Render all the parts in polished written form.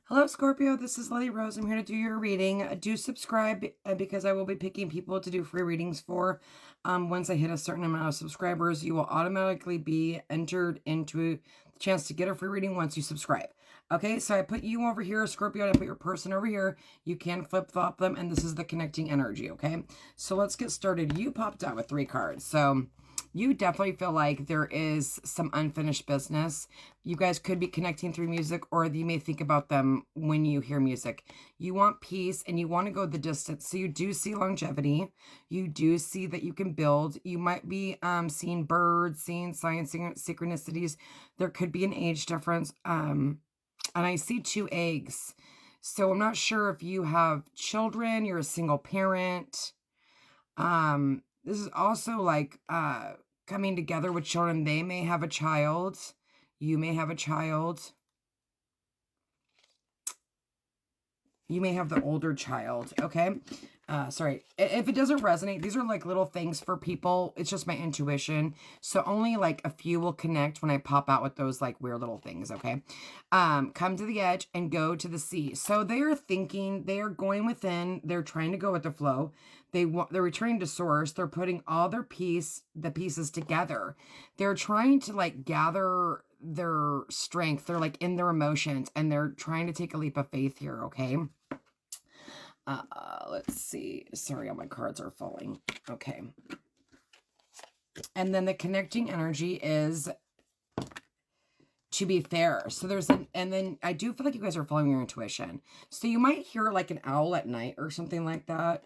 Hello, Scorpio. This is Lady Rose. I'm here to do your reading. Do subscribe because I will be picking people to do free readings for. Once I hit a certain amount of subscribers, you will automatically be entered into the chance to get a free reading once you subscribe. Okay, so I put you over here, Scorpio, and I put your person over here. You can flip-flop them, and this is the connecting energy, okay? So let's get started. You popped out with 3 cards. So you definitely feel like there is some unfinished business. You guys could be connecting through music, or you may think about them when you hear music. You want peace and you want to go the distance. So you do see longevity. You do see that you can build. You might be seeing birds, seeing signs, synchronicities. There could be an age difference. And I see 2 eggs. So I'm not sure if you have children, you're a single parent. This is also like coming together with children. They may have a child. You may have a child. You may have the older child, okay? Sorry. If it doesn't resonate, these are like little things for people. It's just my intuition. So only like a few will connect when I pop out with those like weird little things, okay? Come to the edge and go to the sea. So they are thinking, they are going within, they're trying to go with the flow. They're returning to source. They're putting all the pieces together. They're trying to like gather their strength. They're like in their emotions and they're trying to take a leap of faith here, okay? Let's see. Sorry, all my cards are falling. Okay. And then the connecting energy is to be fair. So there's and then I do feel like you guys are following your intuition. So you might hear like an owl at night or something like that.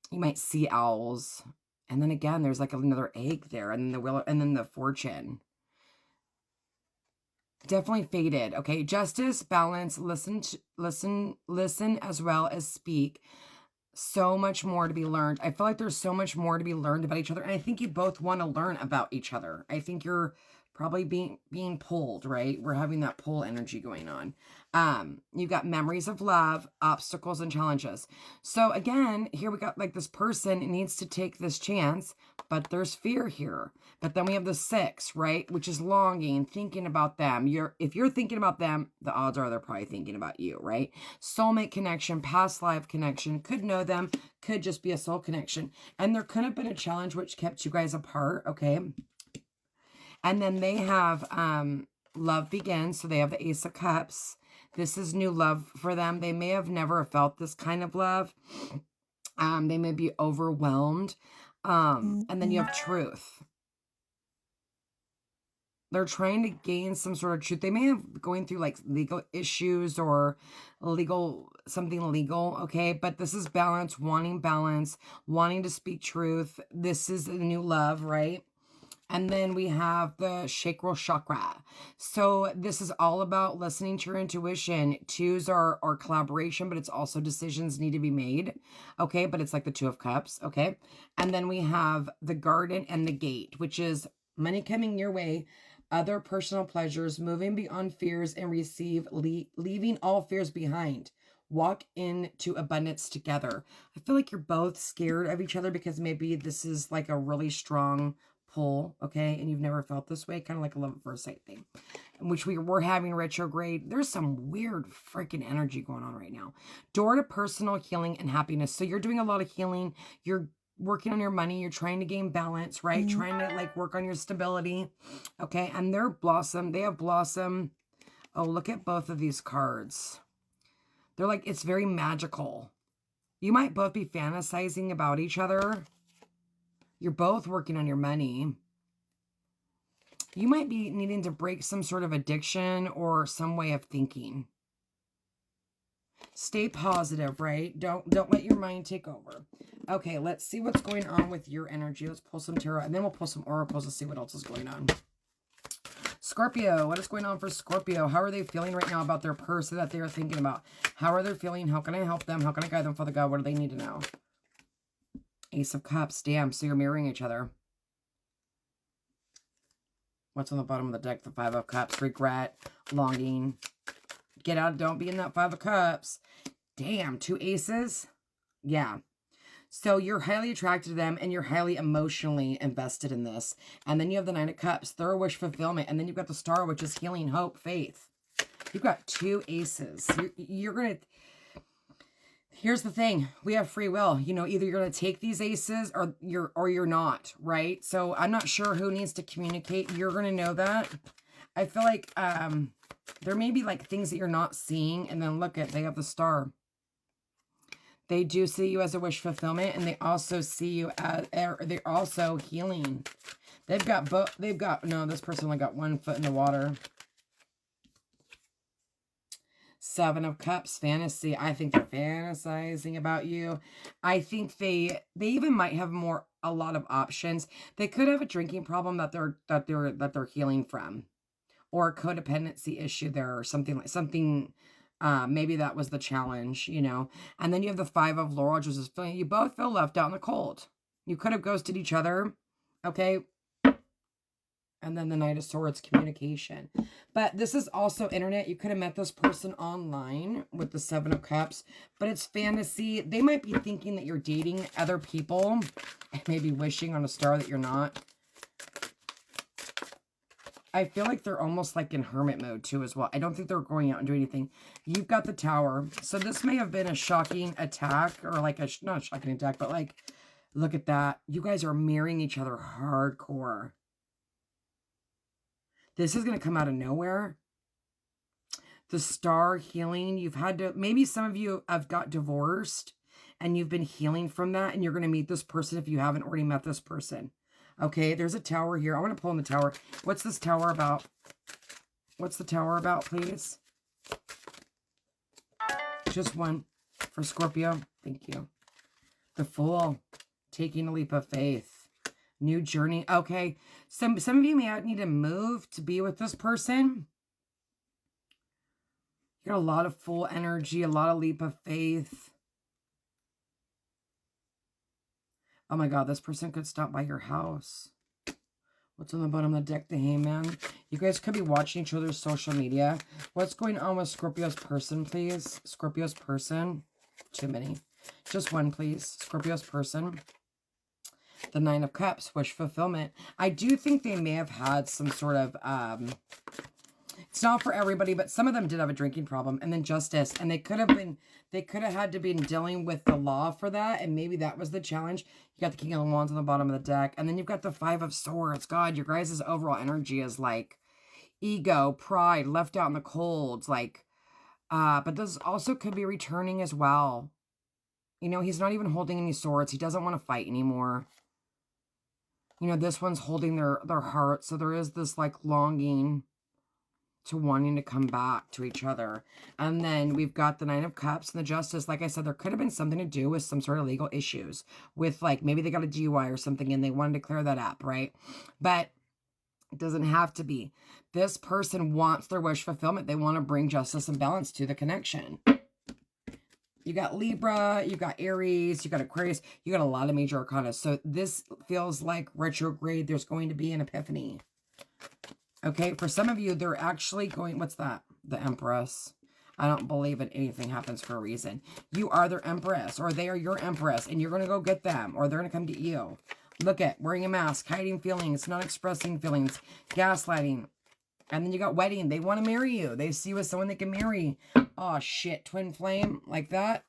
You might see owls. And then again, there's like another egg there, and then the willow, and then the fortune. Definitely faded. Okay. Justice, balance, listen, as well as speak. So much more to be learned. I feel like there's so much more to be learned about each other. And I think you both want to learn about each other. I think you're probably being pulled, right? We're having that pull energy going on. You've got memories of love, obstacles, and challenges. So again, here we got like this person needs to take this chance, but there's fear here. But then we have the 6, right? Which is longing, thinking about them. If you're thinking about them, the odds are they're probably thinking about you, right? Soulmate connection, past life connection, could know them, could just be a soul connection. And there could have been a challenge which kept you guys apart, okay? And then they have love begins. So they have the Ace of Cups. This is new love for them. They may have never felt this kind of love. They may be overwhelmed. And then you have truth. They're trying to gain some sort of truth. They may have going through like legal issues or something legal, okay? But this is balance, wanting to speak truth. This is a new love, right? And then we have the sacral chakra. So this is all about listening to your intuition. 2s are collaboration, but it's also decisions need to be made. Okay, but it's like the 2 of Cups. Okay. And then we have the garden and the gate, which is money coming your way, other personal pleasures, moving beyond fears and leaving all fears behind. Walk into abundance together. I feel like you're both scared of each other because maybe this is like a really strong pull, okay, and you've never felt this way, kind of like a love at first sight thing, which we're having retrograde. There's some weird freaking energy going on right now. Door to personal healing and happiness. So you're doing a lot of healing. You're working on your money. You're trying to gain balance, right? Trying to like work on your stability, okay? And they're blossom. They have blossom. Oh, look at both of these cards. They're like, it's very magical. You might both be fantasizing about each other. You're both working on your money. You might be needing to break some sort of addiction or some way of thinking. Stay positive, right? Don't let your mind take over. Okay, let's see what's going on with your energy. Let's pull some tarot, and then we'll pull some oracles to see what else is going on. Scorpio, what is going on for Scorpio? How are they feeling right now about their person that they are thinking about? How are they feeling? How can I help them? How can I guide them, Father God? What do they need to know? Ace of Cups. Damn, so you're mirroring each other. What's on the bottom of the deck? The 5 of Cups. Regret. Longing. Get out. Don't be in that 5 of Cups. Damn, 2 aces? Yeah. So you're highly attracted to them and you're highly emotionally invested in this. And then you have the 9 of Cups. Thorough wish fulfillment. And then you've got the Star, which is healing, hope, faith. You've got 2 aces. You're going to... Here's the thing. We have free will. You know, either you're going to take these aces or you're not, right? So I'm not sure who needs to communicate. You're going to know that. I feel like there may be like things that you're not seeing. And then look at, they have the star. They do see you as a wish fulfillment, and they also see you as, they're also healing. They've got both, no, this person only got 1 foot in the water. 7 of Cups, fantasy. I think they're fantasizing about you. I think they even might have a lot of options. They could have a drinking problem that they're healing from, or a codependency issue there, or something. Maybe that was the challenge, you know. And then you have the 5 of Laurel, which is feeling you both feel left out in the cold. You could have ghosted each other, okay? And then the Knight of Swords, communication. But this is also internet. You could have met this person online with the 7 of Cups, but it's fantasy. They might be thinking that you're dating other people, and maybe wishing on a star that you're not. I feel like they're almost like in hermit mode too as well. I don't think they're going out and doing anything. You've got the Tower. So this may have been a shocking attack, or like not a shocking attack, but like, look at that. You guys are mirroring each other hardcore. This is going to come out of nowhere. The Star, healing. You've had to, maybe some of you have got divorced and you've been healing from that, and you're going to meet this person if you haven't already met this person. Okay, there's a Tower here. I want to pull in the Tower. What's this Tower about? What's the Tower about, please? Just one for Scorpio. Thank you. The Fool. Taking a leap of faith. New journey. Okay, some of you may need to move to be with this person. You got a lot of Fool energy, a lot of leap of faith. Oh my God, this person could stop by your house. What's on the bottom of the deck? The Hangman. You guys could be watching each other's social media. What's going on with Scorpio's person, please? Scorpio's person. Too many. Just one, please. Scorpio's person. The 9 of Cups, wish fulfillment. I do think they may have had some sort of, it's not for everybody, but some of them did have a drinking problem. And then Justice. And they could have had to be dealing with the law for that. And maybe that was the challenge. You got the King of Wands on the bottom of the deck. And then you've got the 5 of Swords. God, your guys' overall energy is like ego, pride, left out in the cold. Like, but this also could be returning as well. You know, he's not even holding any swords. He doesn't want to fight anymore. You know, this one's holding their heart. So there is this like longing to wanting to come back to each other. And then we've got the 9 of Cups and the Justice. Like I said, there could have been something to do with some sort of legal issues with like, maybe they got a DUI or something and they wanted to clear that up, right? But it doesn't have to be. This person wants their wish fulfillment. They want to bring justice and balance to the connection. You got Libra, you got Aries, you got Aquarius, you got a lot of major arcana. So this feels like retrograde. There's going to be an epiphany. Okay, for some of you, they're actually going, what's that? The Empress. I don't believe that anything happens for a reason. You are their Empress, or they are your Empress, and you're going to go get them, or they're going to come get you. Look at wearing a mask, hiding feelings, not expressing feelings, gaslighting. And then you got wedding. They want to marry you. They see you as someone they can marry. Oh, shit. Twin flame. Like that.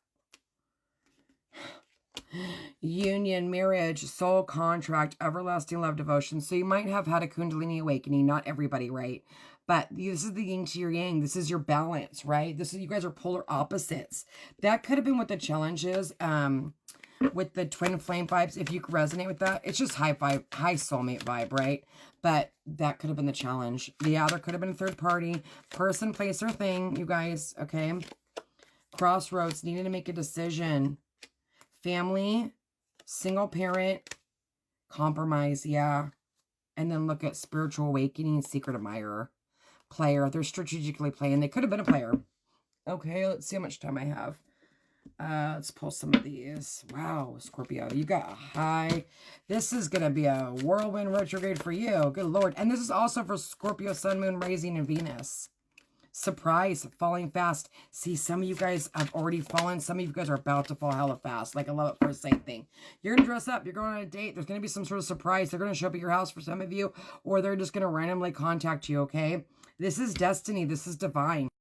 Union, marriage, soul contract, everlasting love, devotion. So you might have had a Kundalini awakening. Not everybody, right? But this is the yin to your yang. This is your balance, right? This is, you guys are polar opposites. That could have been what the challenge is. With the twin flame vibes, if you resonate with that, it's just high vibe, high soulmate vibe, right? But that could have been the challenge. Yeah, there could have been a third party, person, place, or thing, you guys, okay? Crossroads, needed to make a decision. Family, single parent, compromise, yeah. And then look at spiritual awakening, secret admirer, player. They're strategically playing. They could have been a player. Okay, let's see how much time I have. Let's pull some of these. Wow, Scorpio, you got a high. This is going to be a whirlwind retrograde for you. Good Lord. And this is also for Scorpio, Sun, Moon, Rising, and Venus. Surprise, falling fast. See, some of you guys have already fallen. Some of you guys are about to fall hella fast. Like a love at first sight thing. You're going to dress up. You're going on a date. There's going to be some sort of surprise. They're going to show up at your house for some of you. Or they're just going to randomly contact you, okay? This is destiny. This is divine.